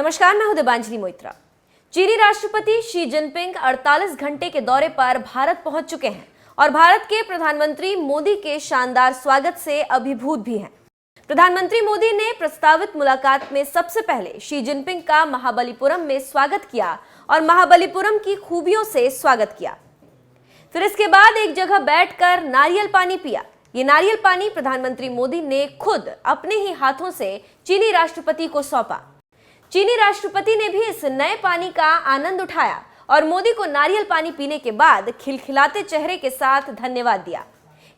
नमस्कार, मैं हूं देबांजलि मोइत्रा। चीनी राष्ट्रपति शी जिनपिंग 48 घंटे के दौरे पर भारत पहुंच चुके हैं और भारत के प्रधानमंत्री मोदी के शानदार स्वागत से अभिभूत भी हैं। प्रधानमंत्री मोदी ने प्रस्तावित मुलाकात में सबसे पहले शी जिनपिंग का महाबलीपुरम में स्वागत किया और महाबलीपुरम की खूबियों से स्वागत किया। फिर इसके बाद एक जगह बैठकर नारियल पानी पिया। ये नारियल पानी प्रधानमंत्री मोदी ने खुद अपने ही हाथों से चीनी राष्ट्रपति को सौंपा। चीनी राष्ट्रपति ने भी इस नए पानी का आनंद उठाया और मोदी को नारियल पानी पीने के बाद खिलखिलाते चेहरे के साथ धन्यवाद दिया।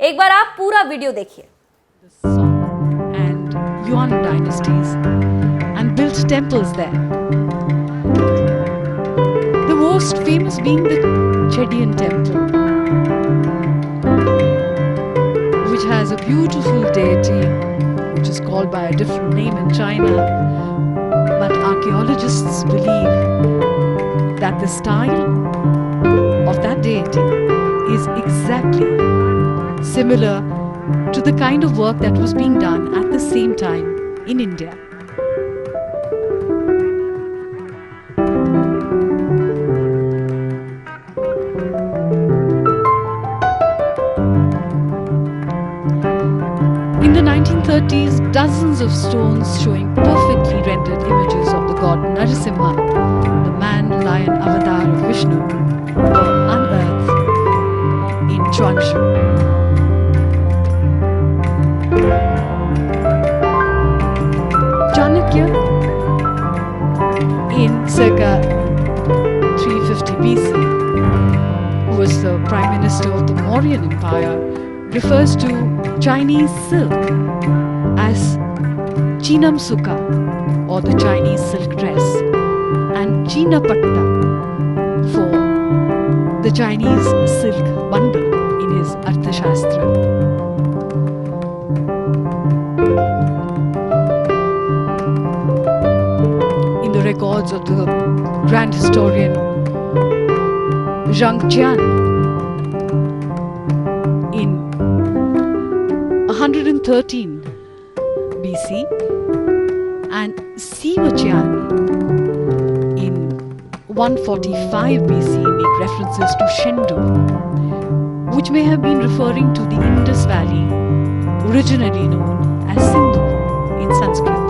एक बार आप पूरा वीडियो देखिए। Yuan dynasties and built temples there. The most famous being the Chedian temple, which has a beautiful deity which is called by a different name in China. But archaeologists believe that the style of that deity is exactly similar to the kind of work that was being done at the same time in India. In the 1930s, dozens of stones showing perfectly rendered images of the god Narasimha, the man-lion avatar of Vishnu, were unearthed in Chuanshu. Chanakya, in circa 350 BC, who was the prime minister of the Mauryan Empire, refers to Chinese silk as Chinam Sukha, or the Chinese silk dress, and Chinapatta for the Chinese silk bundle in his Arthashastra. Records of the grand historian Zhang Jian in 113 BC and Sima Qian in 145 BC make references to Shendu, which may have been referring to the Indus Valley, originally known as Sindhu in Sanskrit.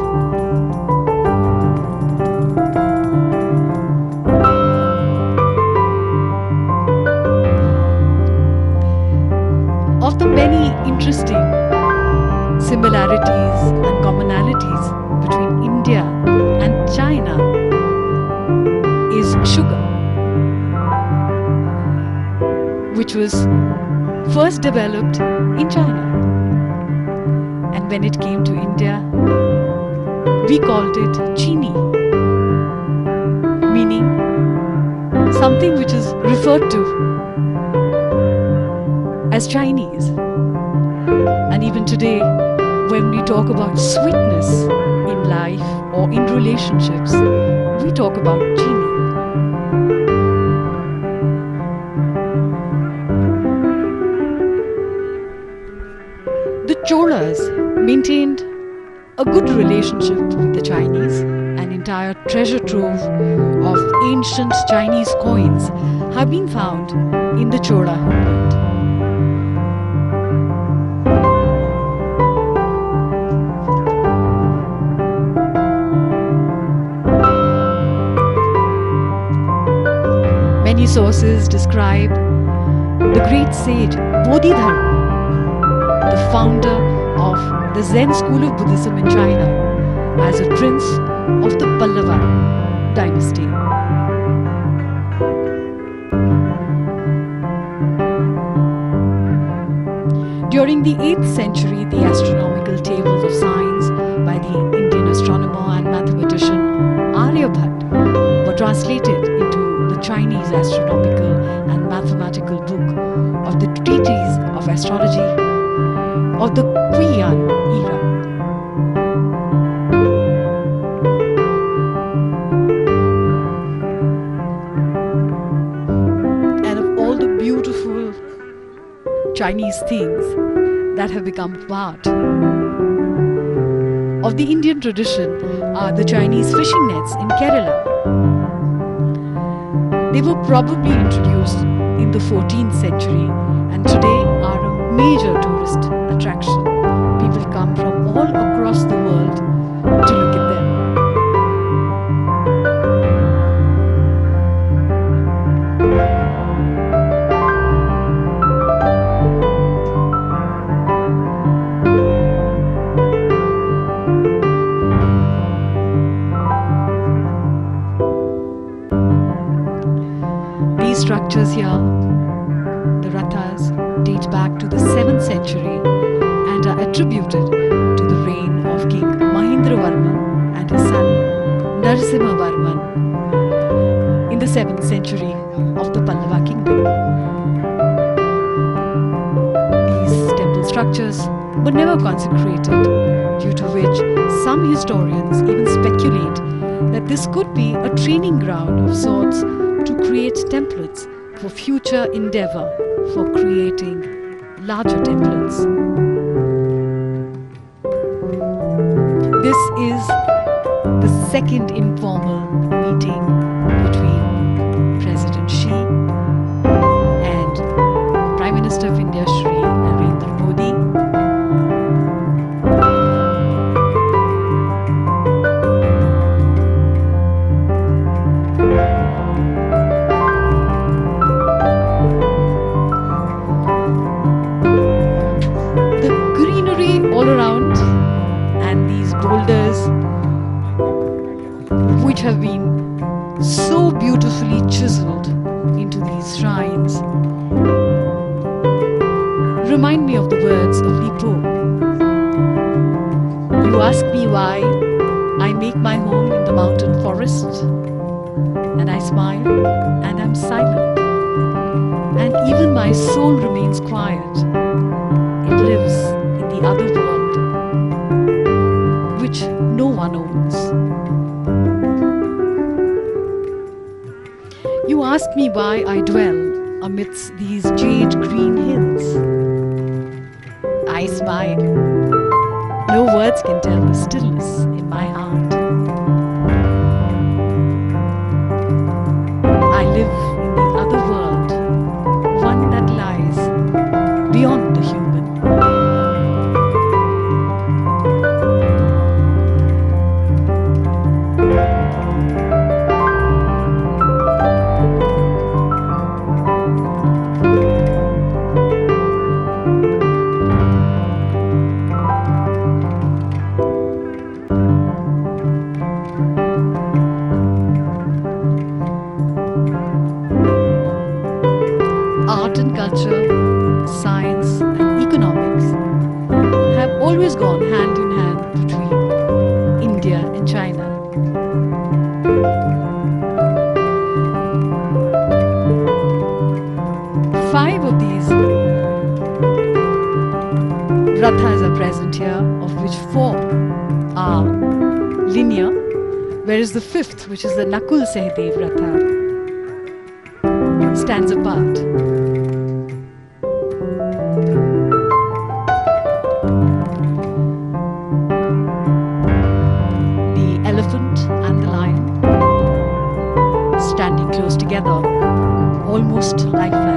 Of the many interesting similarities and commonalities between India and China is sugar, which was first developed in China, and when it came to India, we called it chini, meaning something which is referred to as Chinese. And even today, when we talk about sweetness in life or in relationships, we talk about chini. The Cholas maintained a good relationship with the Chinese. An entire treasure trove of ancient Chinese coins have been found in the Chola homeland. Many sources describe the great sage Bodhidharma, the founder of the Zen school of Buddhism in China, as a prince of the Pallava dynasty. During the 8th century, the astronomical tables of science by the Indian astronomer and mathematician Aryabhat were translated into the Chinese astronomical and mathematical book of the Treatise of Astrology of the Qian era. And of all the beautiful Chinese things that have become part of the Indian tradition are the Chinese fishing nets in Kerala. They were probably introduced in the 14th century and today are a major tourist attraction. People come from all across the world to look at them. These structures here, the rathas, date back to the 7th century and are attributed to the reign of King Mahendravarman and his son Narasimhavarman in the 7th century of the Pallava kingdom. These temple structures were never consecrated, due to which some historians even speculate that this could be a training ground of sorts to create templates for future endeavor for creating larger templates. This is the second informal meeting between President Xi and Prime Minister of India Shri Narendra Modi. The greenery all around and these boulders, which have been so beautifully chiseled into these shrines, remind me of the words of Li Po. You ask me why I make my home in the mountain forest, and I smile and I'm silent, and even my soul remains quiet. It lives in the other world, which no one owns. You ask me why I dwell amidst these jade green hills. I smile. No words can tell the stillness in my heart. I live in the other world, one that lies beyond the human. Art and culture, science and economics have always gone hand in hand between India and China. Five of these rathas are present here, of which 4 are linear, whereas the 5th, which is the Nakul Sehdev Ratha, stands apart. The elephant and the lion standing close together, almost lifelike.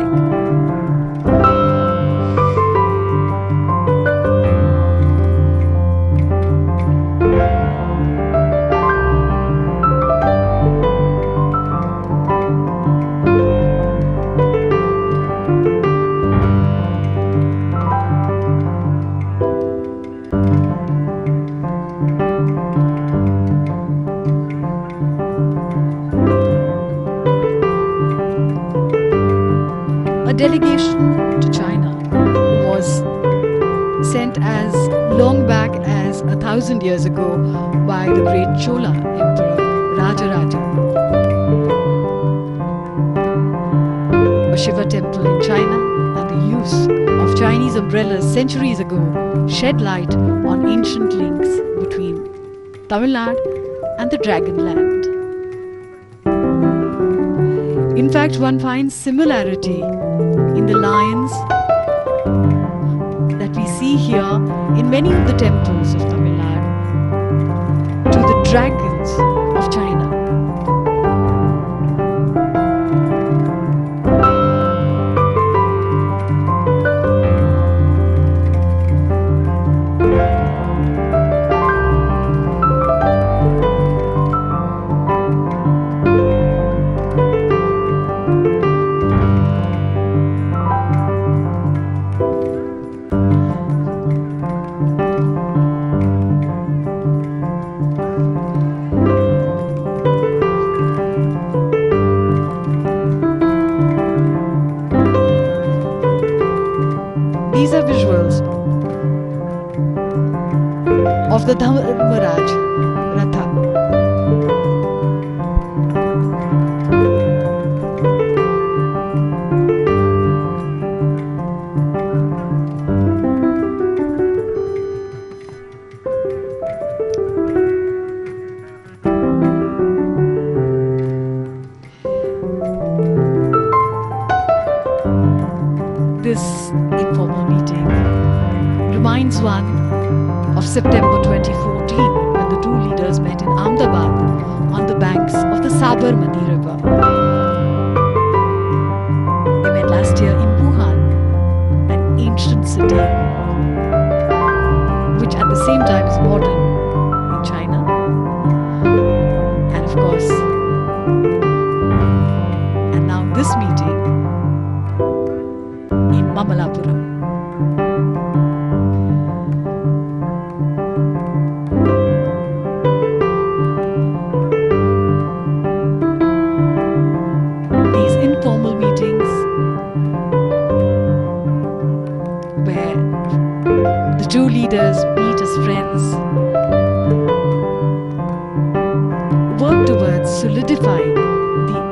A delegation to China was sent as long back as 1,000 years ago by the great Chola Emperor Rajaraja. A Shiva temple in China and the use of Chinese umbrellas centuries ago shed light on ancient links between Tamil Nadu and the Dragon Land. In fact, one finds similarity in the lions that we see here in many of the temples of Tamil Nadu dragons of China. These are visuals of the Dharmaraj Ratha. This informal meeting reminds one of September 2014 when the two leaders met in Ahmedabad on the banks of the Sabarmati River. They met last year in Wuhan, an ancient city which at the same time is modern in China. And of course, and now this meeting in Mamalapuram. These informal meetings where the two leaders meet as friends, work towards solidifying the